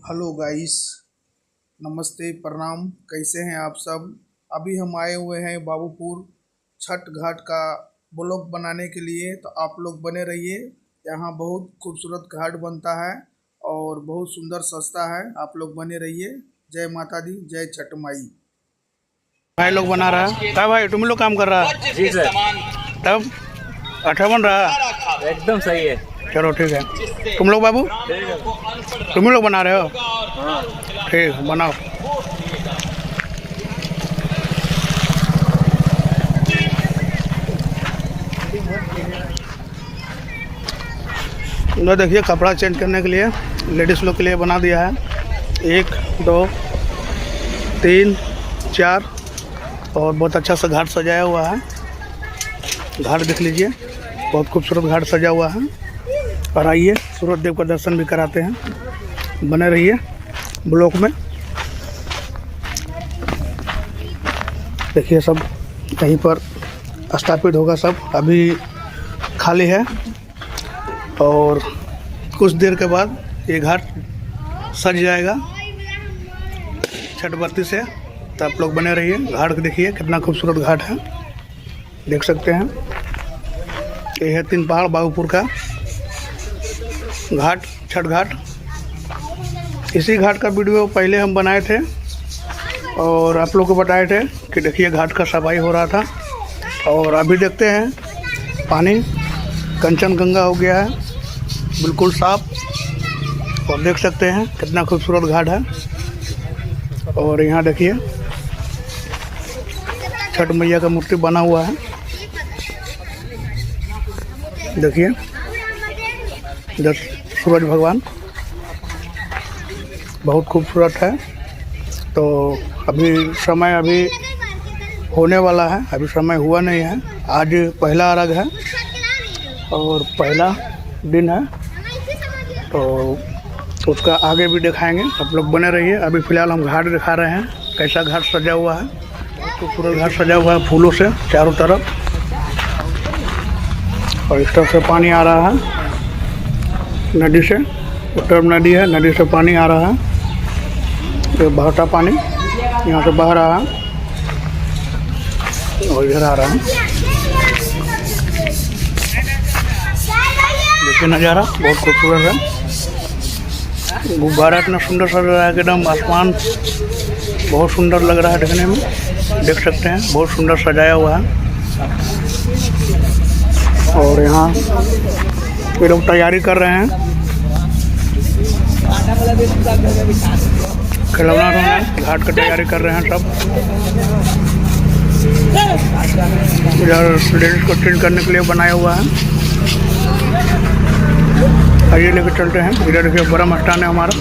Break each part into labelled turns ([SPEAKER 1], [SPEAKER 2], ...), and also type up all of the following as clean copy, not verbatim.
[SPEAKER 1] Hello guys, नमस्ते, प्रणाम। कैसे हैं आप सब? अभी हम आए हुए हैं बाबूपुर छठ घाट का ब्लॉग बनाने के लिए, तो आप लोग बने रहिए। यहाँ बहुत खूबसूरत घाट बनता है और बहुत सुंदर सस्ता है। आप लोग बने रहिए। जय माता दी, जय छठ माई। भाई लोग बना रहा है। क्या भाई तुम लोग काम कर रहा है?
[SPEAKER 2] जी सर,
[SPEAKER 1] तब अच्छा बन रहा है।
[SPEAKER 2] एकदम सही है।
[SPEAKER 1] चलो ठीक है। तुम लोग बाबू, तुम लोग बना रहे हो? ठीक है, बनाओ। तो देखिए, कपड़ा चेंज करने के लिए लेडीज़ लोग के लिए बना दिया है। 1 2 3 4 और बहुत अच्छा सा घाट सजाया हुआ है। घाट देख लीजिए, बहुत खूबसूरत घाट सजा हुआ है। और आइए सूरज देव का दर्शन भी कराते हैं। बने रहिए ब्लॉक में। देखिए, सब कहीं पर स्थापित होगा, सब अभी खाली है और कुछ देर के बाद ये घाट सज जाएगा छठ बत्ती से। तो आप लोग बने रहिए। घाट देखिए कितना खूबसूरत घाट है, देख सकते हैं। ये है 3 पहाड़ बाबूपुर का घाट, छठ घाट। इसी घाट का वीडियो पहले हम बनाए थे और आप लोग को बताए थे कि देखिए घाट का सफाई हो रहा था। और अभी देखते हैं पानी कंचनगंगा हो गया है, बिल्कुल साफ। और देख सकते हैं कितना खूबसूरत घाट है। और यहाँ देखिए छठ मैया का मूर्ति बना हुआ है। देखिए इधर सूरज भगवान बहुत खूबसूरत है। तो अभी समय होने वाला है, अभी समय हुआ नहीं है। आज पहला अर्घ है और पहला दिन है, तो उसका आगे भी दिखाएंगे। आप लोग बने रहिए। अभी फ़िलहाल हम घाट दिखा रहे हैं, कैसा घाट सजा हुआ है। खूबसूरत घाट सजा हुआ है फूलों से चारों तरफ। और इस तरफ से पानी आ रहा है नदी से। उस तरफ नदी है, नदी से पानी आ रहा है। ये बहता पानी यहाँ से बह रहा है और इधर आ रहा है। देखिए नज़ारा बहुत खूबसूरत है। गुब्बारा इतना सुंदर सज रहा है कि एकदम आसमान बहुत सुंदर लग रहा है देखने में। देख सकते हैं बहुत सुंदर सजाया हुआ है। और यहाँ ये लोग तैयारी कर रहे हैं, खिलौना घाट की तैयारी कर रहे हैं सब। इधर लेडीज को ट्रेन करने के लिए बनाया हुआ है। आइए लेकर चलते हैं। इधर देखिए बड़ा स्थान है हमारा।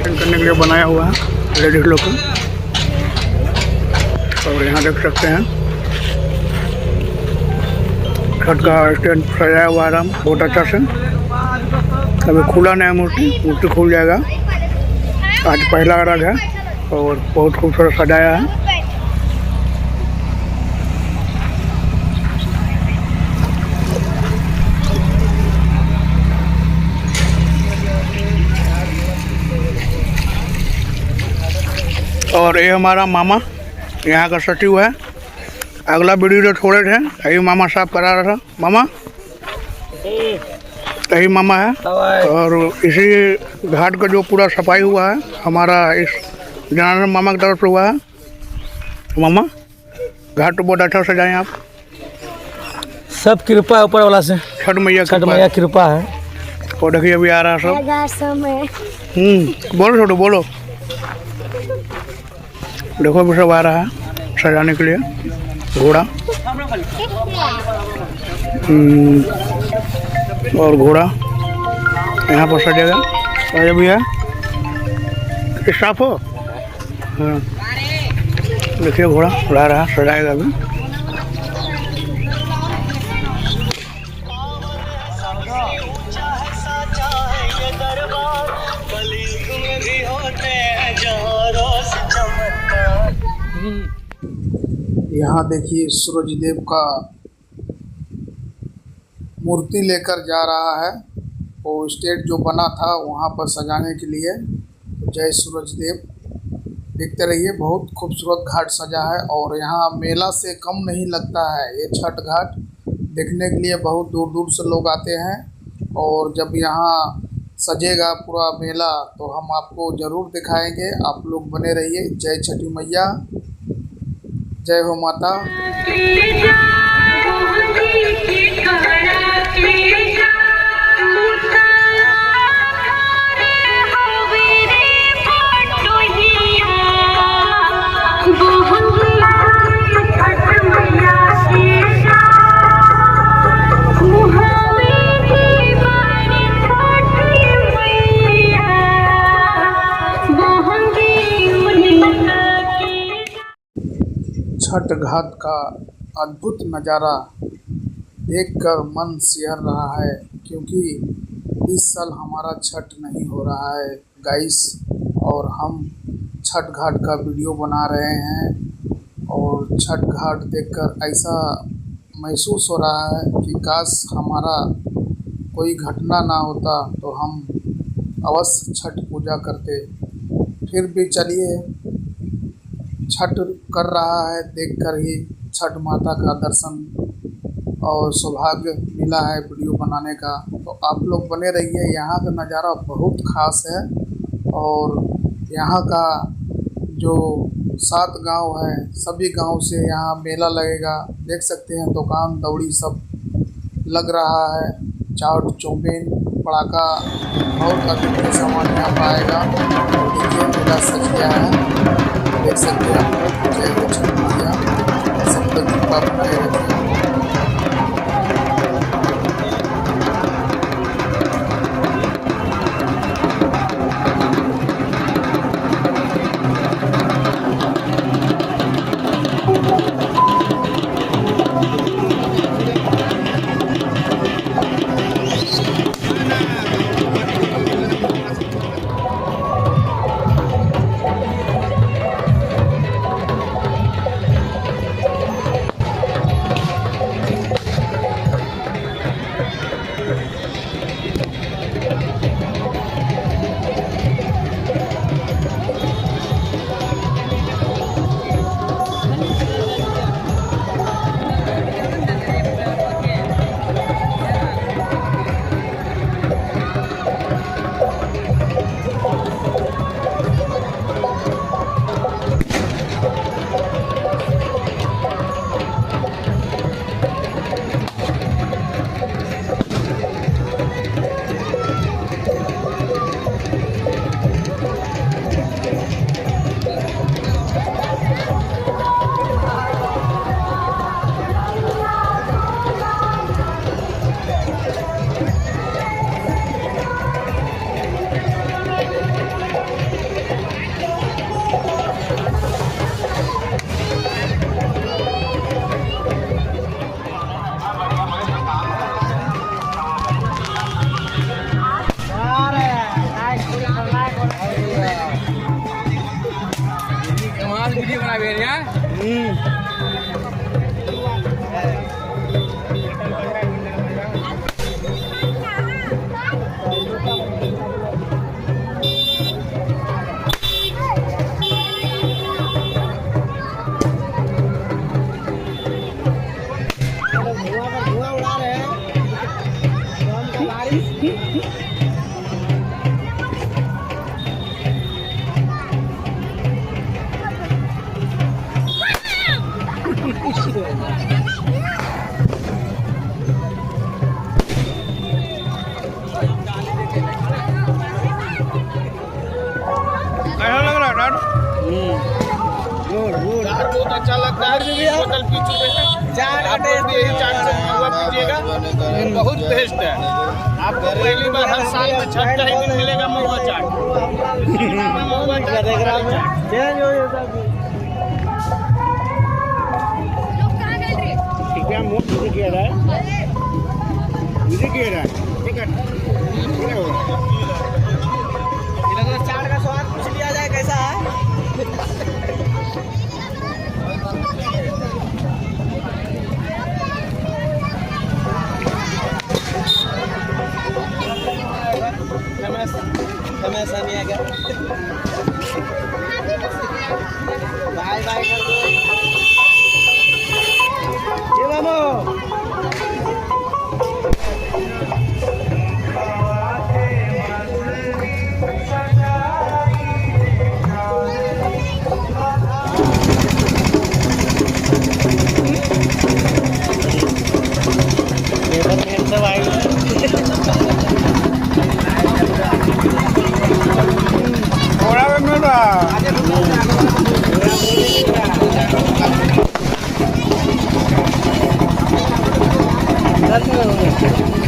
[SPEAKER 1] ट्रेन करने के लिए बनाया हुआ है लेडीज लोग को। और यहाँ देख सकते हैं छठ का स्टैंड सजाया हुआ है बहुत अच्छा से। अभी खुला नहीं है, मूर्ति खुल जाएगा। आज पहला अर्घ है और बहुत खूबसूरत सजाया है। और ये हमारा मामा यहाँ का सचिव है। अगला वीडियो जो छोड़े थे यही मामा साफ करा रहा था। मामा यही मामा है। और इसी घाट का जो पूरा सफाई हुआ है हमारा इस जनार्दन मामा की तरफ से हुआ है। मामा घाट तो बहुत अच्छा सजाए आप।
[SPEAKER 2] सब कृपा है ऊपर वाला से,
[SPEAKER 1] छठ मैया
[SPEAKER 2] कृपा है।
[SPEAKER 1] और देखिए अभी आ रहा है सब। बोलो छोटो बोलो। देखो अभी सब आ रहा है सजाने के लिए घोड़ा। और घोड़ा यहाँ पर सजेगा। अरे भैया स्टाफ हो। हाँ देखिए घोड़ा उड़ा रहा सजाएगा अभी। यहाँ देखिए सूरज देव का मूर्ति लेकर जा रहा है। वो स्टेज जो बना था वहाँ पर सजाने के लिए। जय सूरज देव। देखते रहिए, बहुत खूबसूरत घाट सजा है और यहाँ मेला से कम नहीं लगता है। ये छठ घाट देखने के लिए बहुत दूर दूर से लोग आते हैं और जब यहाँ सजेगा पूरा मेला तो हम आपको ज़रूर दिखाएंगे। आप लोग बने रहिए। जय छठी मैया, जय हो माता। छठ घाट का अद्भुत नज़ारा देखकर मन सिहर रहा है, क्योंकि इस साल हमारा छठ नहीं हो रहा है गाइस, और हम छठ घाट का वीडियो बना रहे हैं। और छठ घाट देखकर ऐसा महसूस हो रहा है कि काश हमारा कोई घटना ना होता तो हम अवश्य छठ पूजा करते। फिर भी चलिए, छठ कर रहा है, देखकर ही छठ माता का दर्शन और सौभाग्य मिला है वीडियो बनाने का। तो आप लोग बने रहिए। यहाँ का नज़ारा बहुत ख़ास है और यहाँ का जो 7 गांव है, सभी गांव से यहाँ मेला लगेगा। देख सकते हैं दुकान दौड़ी सब लग रहा है। चाट चाउमीन पड़ाका बहुत अधिक सामान यहाँ पाएगा। देखिए मेला सज गया है, देख सकते हैं आप लोग। जय हो छठ मैया, सब लोग कृपा बनाए रखिए।
[SPEAKER 3] बहुत अच्छा लगता है। बोतल पी चुके हैं, चाट से हुआ पीजिएगा, बहुत बेस्ट है। आपको पहली बार हर साल में छठ का ही दिन मिलेगा महुआ चाट। महुआ चाट देख रहा हूँ। ठीक है, मुझे कह रहा है, मुझे कह रहा है टिकट चाट का स्वाद पूछ लिया जाए कैसा है। ऐसा नहीं आएगा बाय बाय कर दो ये मामू Gracias.